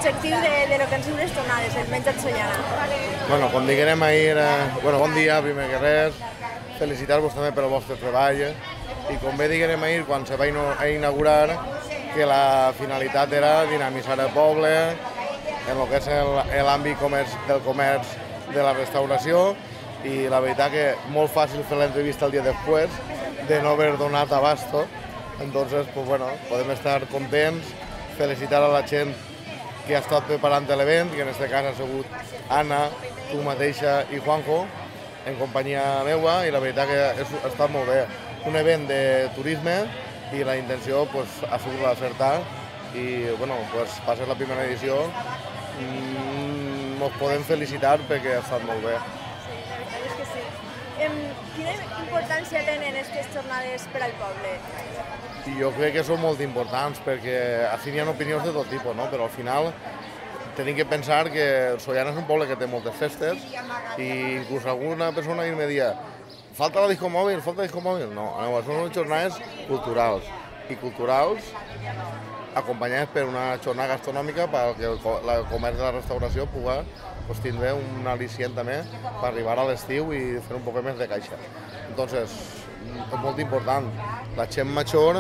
l'objectiu de lo que ens diu les jornades, el menjar Sollana. Bueno, com diguem ahir, bon dia, primer que res, felicitar-vos també pel vostre treball i com bé diguem ahir, quan se va inaugurar, que la finalitat era dinamitzar el poble en el que és l'àmbit del comerç de la restauració i la veritat que molt fàcil fer l'entrevista el dia després de no haver donat abasto. Entonces, pues bueno, podem estar contents, felicitar a la gent que ha estat preparant l'event, que en aquest cas ha sigut Anna, tu mateixa i Juanjo, en companyia meua, i la veritat que ha estat molt bé. Un event de turisme i la intenció ha sigut l'acertar i bueno, va ser la primera edició. Ens podem felicitar perquè ha estat molt bé. Sí, la veritat és que sí. Quina importància tenen aquestes jornades per al poble? Jo crec que són molt importants perquè així hi ha opinions de tot tipus, no? Però al final tenim que pensar que Sollana és un poble que té moltes festes i inclús alguna persona me dia falta la disco mòbil, falta la disco mòbil. No, són jornades culturals i culturals acompanyades per una jornada gastronòmica perquè el comerç de la restauració pugui tindre un al·licient també per arribar a l'estiu i fer un poc més de caixa. Entonces, és molt important. La gent major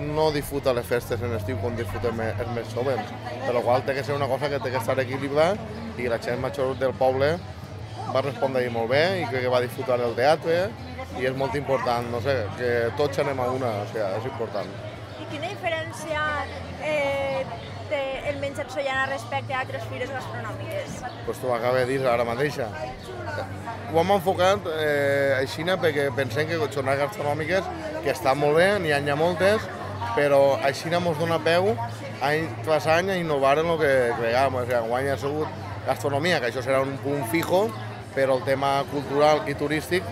no disfruta les festes en estiu com disfruten els més joves, per la qual té que ser una cosa que té que estar equilibrada i la gent major del poble va respondre molt bé i crec que va disfrutar del teatre i és molt important, no sé, que tots anem a una, o sigui, és important. I quina diferència té el menjar Sollana respecte a altres fires gastronòmiques? Pues t'ho acabo de dir ara mateixa. Ho hem enfocat així perquè pensem que jornades gastronòmiques, que estan molt bé, n'hi ha moltes, però així ens dona peu any tras any a innovar en el que creiem. O sigui, enguany ha sigut gastronomia, que això serà un punt fijo, però el tema cultural i turístic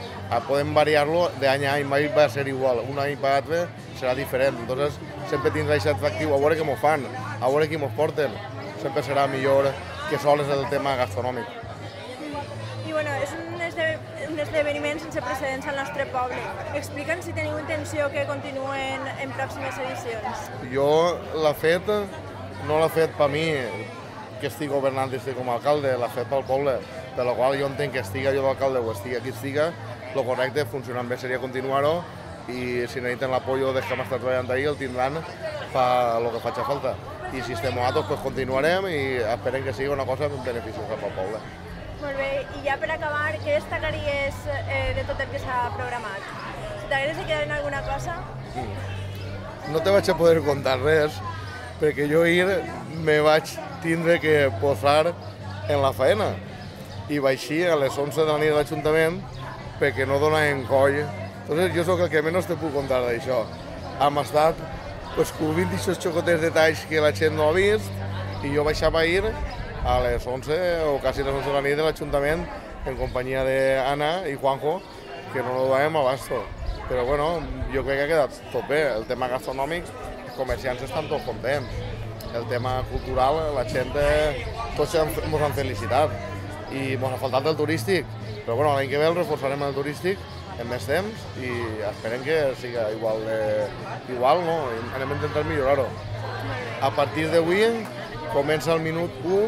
podem variar-lo d'any a any, mai va ser igual, un any per l'altre serà diferent. Entonces, sempre tindrà aquest atractiu, a veure què m'ho fan, a veure qui m'ho porten. Sempre serà millor que sols el tema gastronòmic. I bueno, és un esdeveniment sense precedents al nostre poble. Explica'ns si teniu intenció que continuen en pròximes edicions. Jo l'he fet, no l'he fet per mi, que estic governant i estic com a alcalde, l'he fet pel poble, per la qual jo entenc que estiga jo d'alcalde o estigui qui estiga, el correcte, funcionant bé seria continuar-ho i si necessiten l'apoyo dels que hem estat treballant ahir el tindran per el que faci falta. I si estem nosaltres, pues continuarem i esperem que sigui una cosa beneficiosa pel poble. Molt bé, i ja per acabar, què destacaries de tot el que s'ha programat? Si t'hagués de quedar en alguna cosa? No te vaig a poder contar res, perquè jo ahir me vaig tindre que posar en la faena i vaig ir a les 11 de la nit de l'Ajuntament perquè no donaven coll. Entonces jo sóc el que menys te puc contar d'això. Hem estat cobrint aquests xocotets detalls que la gent no ha vist i jo baixava ahir a les 11 o quasi les 11 de la nit de l'Ajuntament en companyia d'Anna i Juanjo, que no ho donem abasto. Però bueno, jo crec que ha quedat tot bé. El tema gastronòmic, els comerciants estan tots contents. El tema cultural, la gent, tots ens han felicitat. I ens ha faltat el turístic. Però bueno, l'any que ve el reforçarem el turístic en més temps i esperem que siga igual, no? Anem a intentar millorar-ho. A partir d'avui comença el minut 1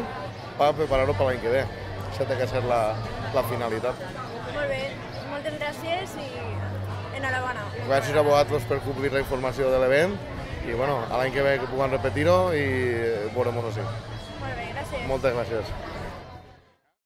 per preparar-ho per l'any que ve. Això té que ser la finalitat. Molt bé, moltes gràcies i enhorabona. Gràcies a vosaltres per cobrir la informació de l'event i bueno, l'any que ve que puguem repetir-ho i veurem-nos així. Molt bé, gràcies. Moltes gràcies.